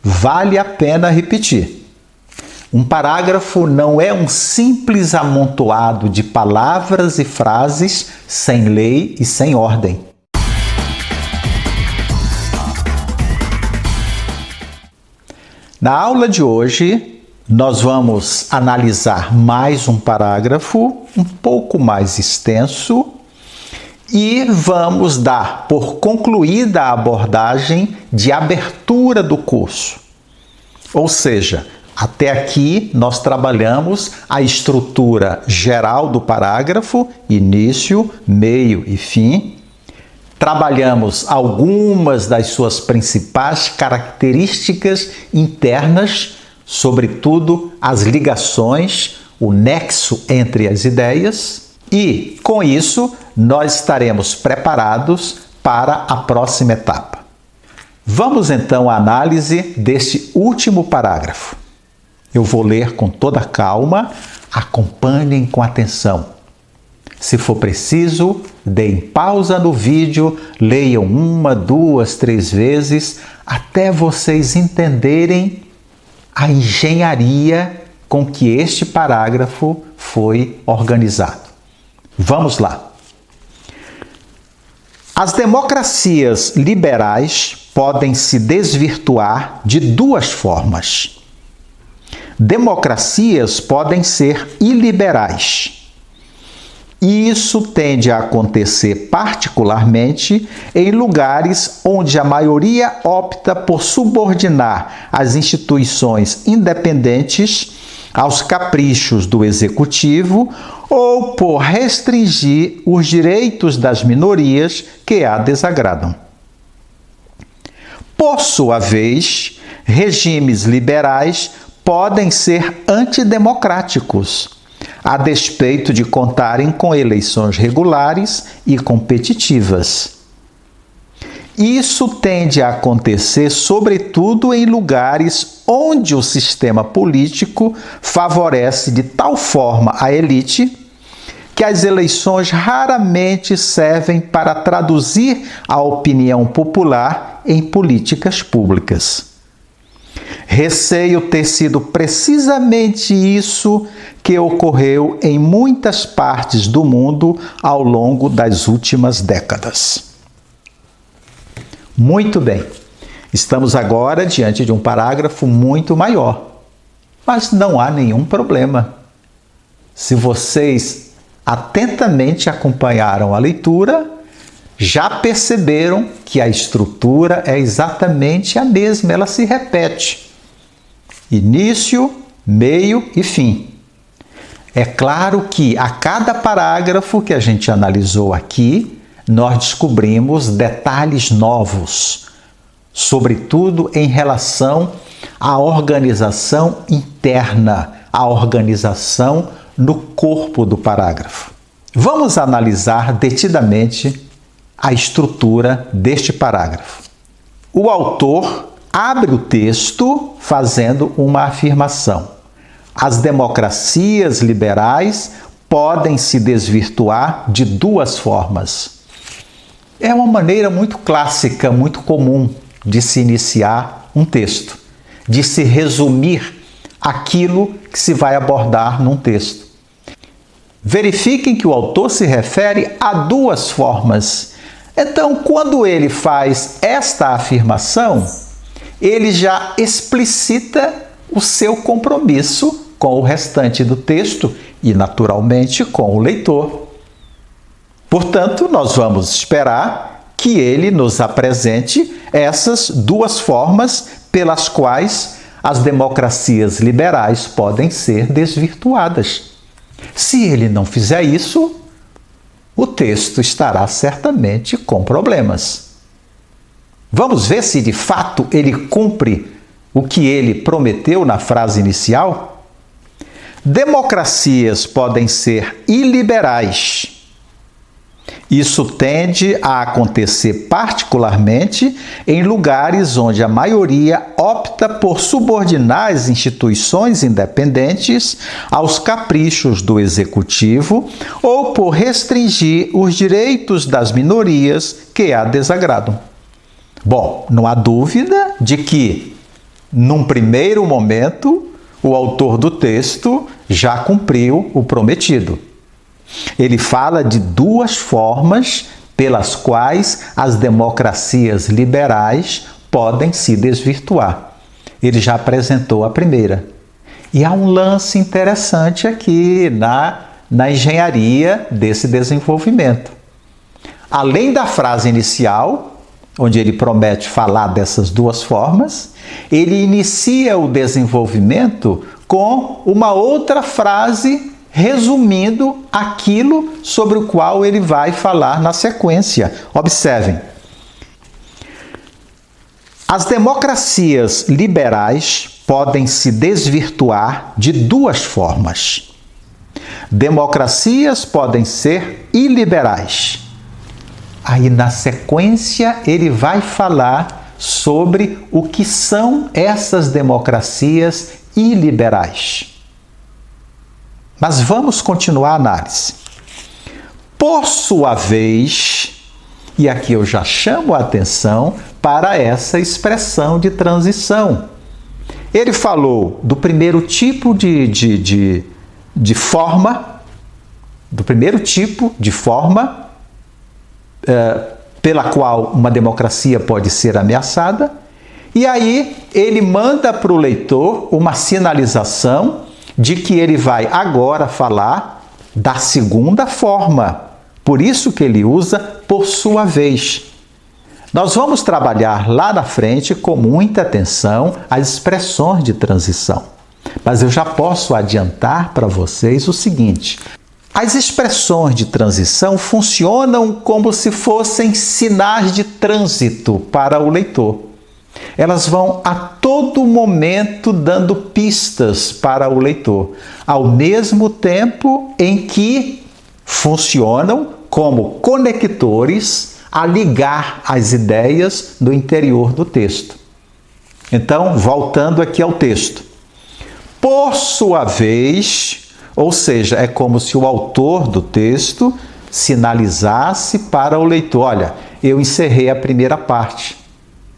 vale a pena repetir. Um parágrafo não é um simples amontoado de palavras e frases sem lei e sem ordem. Na aula de hoje, nós vamos analisar mais um parágrafo um pouco mais extenso e vamos dar por concluída a abordagem de abertura do curso. Ou seja, até aqui nós trabalhamos a estrutura geral do parágrafo, início, meio e fim. Trabalhamos algumas das suas principais características internas, sobretudo as ligações, o nexo entre as ideias, e, com isso, nós estaremos preparados para a próxima etapa. Vamos então à análise deste último parágrafo. Eu vou ler com toda calma, acompanhem com atenção. Se for preciso, deem pausa no vídeo, leiam 1, 2, 3 vezes, até vocês entenderem a engenharia com que este parágrafo foi organizado. Vamos lá. As democracias liberais podem se desvirtuar de duas formas. Democracias podem ser iliberais. E isso tende a acontecer particularmente em lugares onde a maioria opta por subordinar as instituições independentes aos caprichos do executivo ou por restringir os direitos das minorias que a desagradam. Por sua vez, regimes liberais podem ser antidemocráticos, a despeito de contarem com eleições regulares e competitivas. Isso tende a acontecer, sobretudo, em lugares onde o sistema político favorece de tal forma a elite que as eleições raramente servem para traduzir a opinião popular em políticas públicas. Receio ter sido precisamente isso que ocorreu em muitas partes do mundo ao longo das últimas décadas. Muito bem, estamos agora diante de um parágrafo muito maior, mas não há nenhum problema. Se vocês atentamente acompanharam a leitura, já perceberam que a estrutura é exatamente a mesma, ela se repete. Início, meio e fim. É claro que a cada parágrafo que a gente analisou aqui, nós descobrimos detalhes novos, sobretudo em relação à organização interna, à organização no corpo do parágrafo. Vamos analisar detidamente a estrutura deste parágrafo. O autor abre o texto fazendo uma afirmação. As democracias liberais podem se desvirtuar de duas formas. É uma maneira muito clássica, muito comum de se iniciar um texto, de se resumir aquilo que se vai abordar num texto. Verifiquem que o autor se refere a duas formas. Então, quando ele faz esta afirmação, ele já explicita o seu compromisso com o restante do texto e, naturalmente, com o leitor. Portanto, nós vamos esperar que ele nos apresente essas duas formas pelas quais as democracias liberais podem ser desvirtuadas. Se ele não fizer isso, o texto estará certamente com problemas. Vamos ver se de fato ele cumpre o que ele prometeu na frase inicial? Democracias podem ser iliberais. Isso tende a acontecer particularmente em lugares onde a maioria opta por subordinar as instituições independentes aos caprichos do executivo ou por restringir os direitos das minorias que a desagradam. Bom, não há dúvida de que num primeiro momento, o autor do texto já cumpriu o prometido. Ele fala de duas formas pelas quais as democracias liberais podem se desvirtuar. Ele já apresentou a primeira. E há um lance interessante aqui na engenharia desse desenvolvimento. Além da frase inicial, onde ele promete falar dessas duas formas, ele inicia o desenvolvimento com uma outra frase resumindo aquilo sobre o qual ele vai falar na sequência. Observem. As democracias liberais podem se desvirtuar de duas formas. Democracias podem ser iliberais. Aí, na sequência, ele vai falar sobre o que são essas democracias iliberais. Mas vamos continuar a análise. Por sua vez, e aqui eu já chamo a atenção para essa expressão de transição. Ele falou do primeiro tipo de forma, do primeiro tipo de forma pela qual uma democracia pode ser ameaçada, e aí ele manda para o leitor uma sinalização de que ele vai agora falar da segunda forma. Por isso que ele usa por sua vez. Nós vamos trabalhar lá na frente com muita atenção as expressões de transição. Mas eu já posso adiantar para vocês o seguinte: as expressões de transição funcionam como se fossem sinais de trânsito para o leitor. Elas vão a todo momento dando pistas para o leitor, ao mesmo tempo em que funcionam como conectores a ligar as ideias do interior do texto. Então, voltando aqui ao texto. Por sua vez, ou seja, é como se o autor do texto sinalizasse para o leitor: olha, eu encerrei a primeira parte.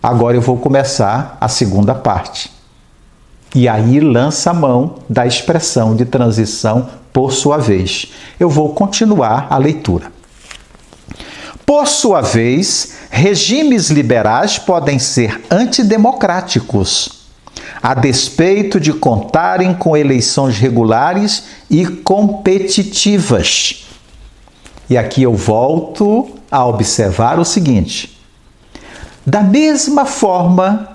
Agora eu vou começar a segunda parte. E aí lança a mão da expressão de transição por sua vez. Eu vou continuar a leitura. Por sua vez, regimes liberais podem ser antidemocráticos, a despeito de contarem com eleições regulares e competitivas. E aqui eu volto a observar o seguinte: da mesma forma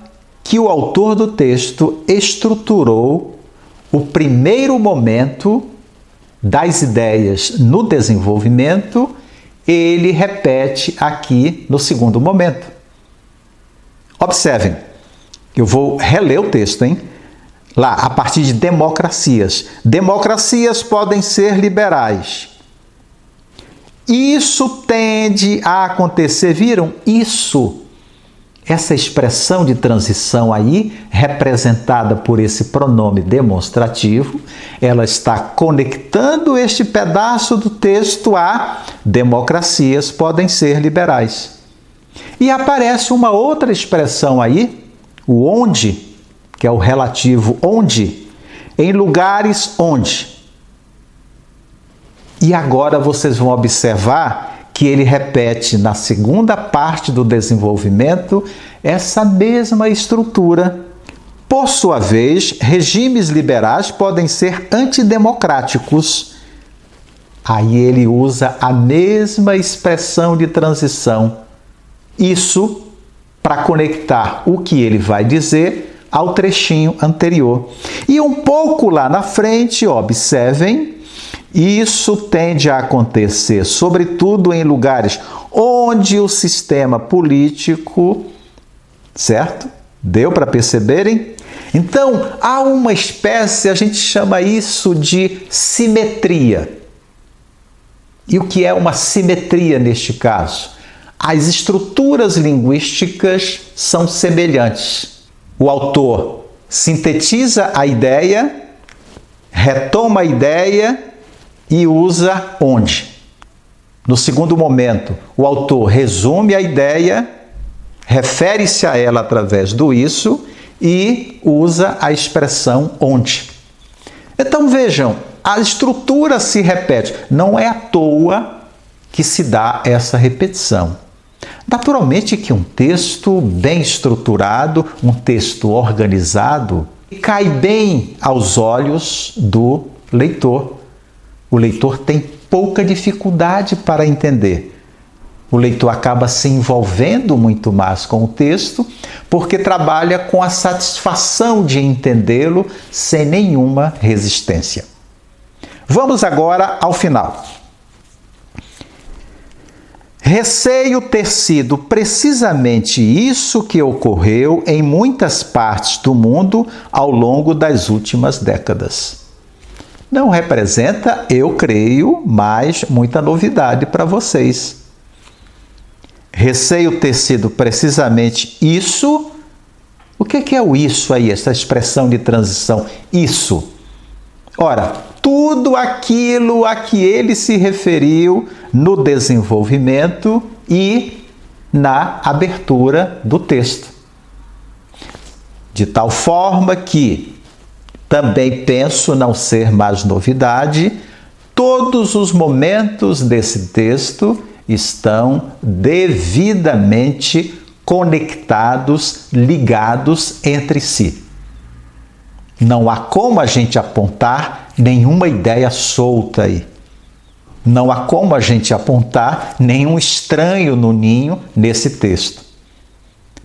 que o autor do texto estruturou o primeiro momento das ideias no desenvolvimento, ele repete aqui no segundo momento. Observem, eu vou reler o texto, hein? Lá, a partir de democracias. Democracias podem ser liberais. Isso tende a acontecer, viram? Isso. Essa expressão de transição aí, representada por esse pronome demonstrativo, ela está conectando este pedaço do texto a democracias podem ser liberais. E aparece uma outra expressão aí, o onde, que é o relativo onde, em lugares onde. E agora vocês vão observar que ele repete na segunda parte do desenvolvimento essa mesma estrutura. Por sua vez, regimes liberais podem ser antidemocráticos. Aí ele usa a mesma expressão de transição. Isso para conectar o que ele vai dizer ao trechinho anterior. E um pouco lá na frente, observem, isso tende a acontecer, sobretudo em lugares onde o sistema político, certo? Deu para perceberem? Então, há uma espécie, a gente chama isso de simetria. E o que é uma simetria neste caso? As estruturas linguísticas são semelhantes. O autor sintetiza a ideia, retoma a ideia e usa onde. No segundo momento, o autor resume a ideia, refere-se a ela através do isso, e usa a expressão onde. Então vejam, a estrutura se repete, não é à toa que se dá essa repetição. Naturalmente que um texto bem estruturado, um texto organizado, cai bem aos olhos do leitor. O leitor tem pouca dificuldade para entender. O leitor acaba se envolvendo muito mais com o texto, porque trabalha com a satisfação de entendê-lo sem nenhuma resistência. Vamos agora ao final. Receio ter sido precisamente isso que ocorreu em muitas partes do mundo ao longo das últimas décadas. Não representa, eu creio, mais muita novidade para vocês. Receio ter sido precisamente isso. O que é o isso aí, essa expressão de transição? Isso. Ora, tudo aquilo a que ele se referiu no desenvolvimento e na abertura do texto. De tal forma que também penso não ser mais novidade, todos os momentos desse texto estão devidamente conectados, ligados entre si. Não há como a gente apontar nenhuma ideia solta aí. Não há como a gente apontar nenhum estranho no ninho nesse texto.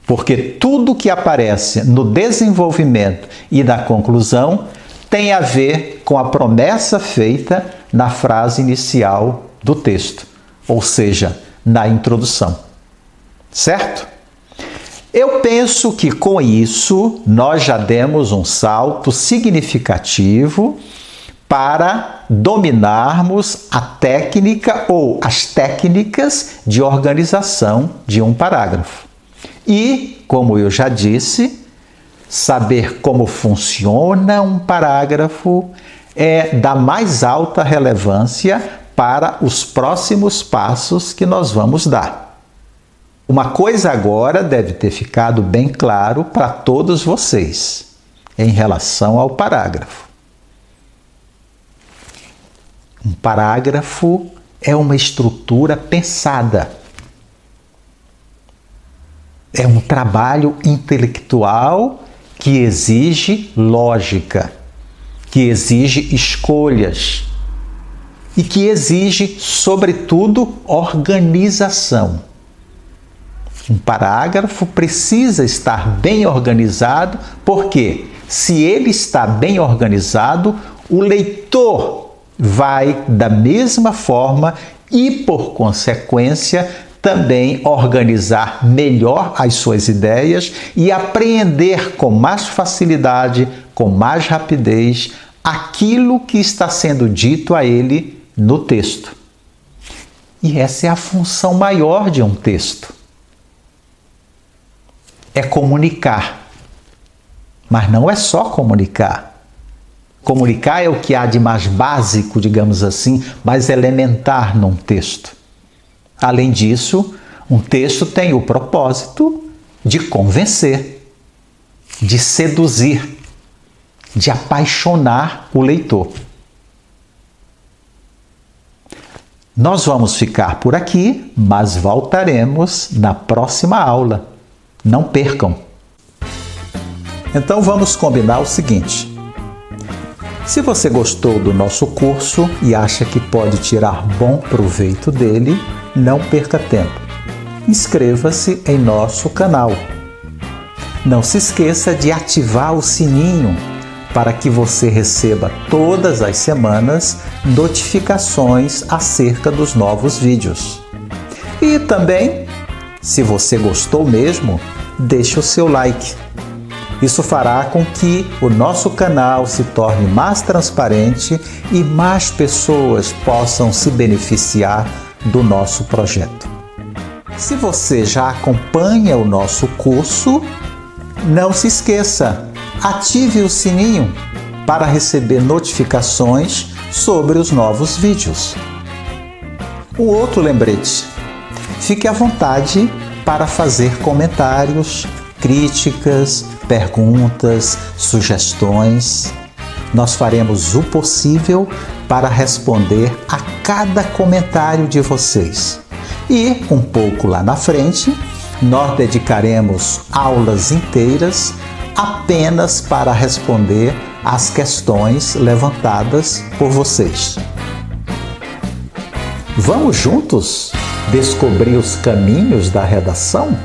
Porque tudo que aparece no desenvolvimento e na conclusão tem a ver com a promessa feita na frase inicial do texto, ou seja, na introdução. Certo? Eu penso que com isso nós já demos um salto significativo para dominarmos a técnica ou as técnicas de organização de um parágrafo. E, como eu já disse, saber como funciona um parágrafo é da mais alta relevância para os próximos passos que nós vamos dar. Uma coisa agora deve ter ficado bem claro para todos vocês em relação ao parágrafo. Um parágrafo é uma estrutura pensada. É um trabalho intelectual que exige lógica, que exige escolhas e que exige, sobretudo, organização. Um parágrafo precisa estar bem organizado, porque se ele está bem organizado, o leitor vai da mesma forma e, por consequência, também organizar melhor as suas ideias e apreender com mais facilidade, com mais rapidez, aquilo que está sendo dito a ele no texto. E essa é a função maior de um texto. É comunicar. Mas não é só comunicar. Comunicar é o que há de mais básico, digamos assim, mais elementar num texto. Além disso, um texto tem o propósito de convencer, de seduzir, de apaixonar o leitor. Nós vamos ficar por aqui, mas voltaremos na próxima aula. Não percam! Então vamos combinar o seguinte. Se você gostou do nosso curso e acha que pode tirar bom proveito dele, não perca tempo. Inscreva-se em nosso canal. Não se esqueça de ativar o sininho para que você receba todas as semanas notificações acerca dos novos vídeos. E também, se você gostou mesmo, deixe o seu like. Isso fará com que o nosso canal se torne mais transparente e mais pessoas possam se beneficiar do nosso projeto. Se você já acompanha o nosso curso, não se esqueça, ative o sininho para receber notificações sobre os novos vídeos. Um outro lembrete, fique à vontade para fazer comentários, críticas, perguntas, sugestões. Nós faremos o possível para responder a cada comentário de vocês. E, um pouco lá na frente, nós dedicaremos aulas inteiras apenas para responder às questões levantadas por vocês. Vamos juntos descobrir os caminhos da redação?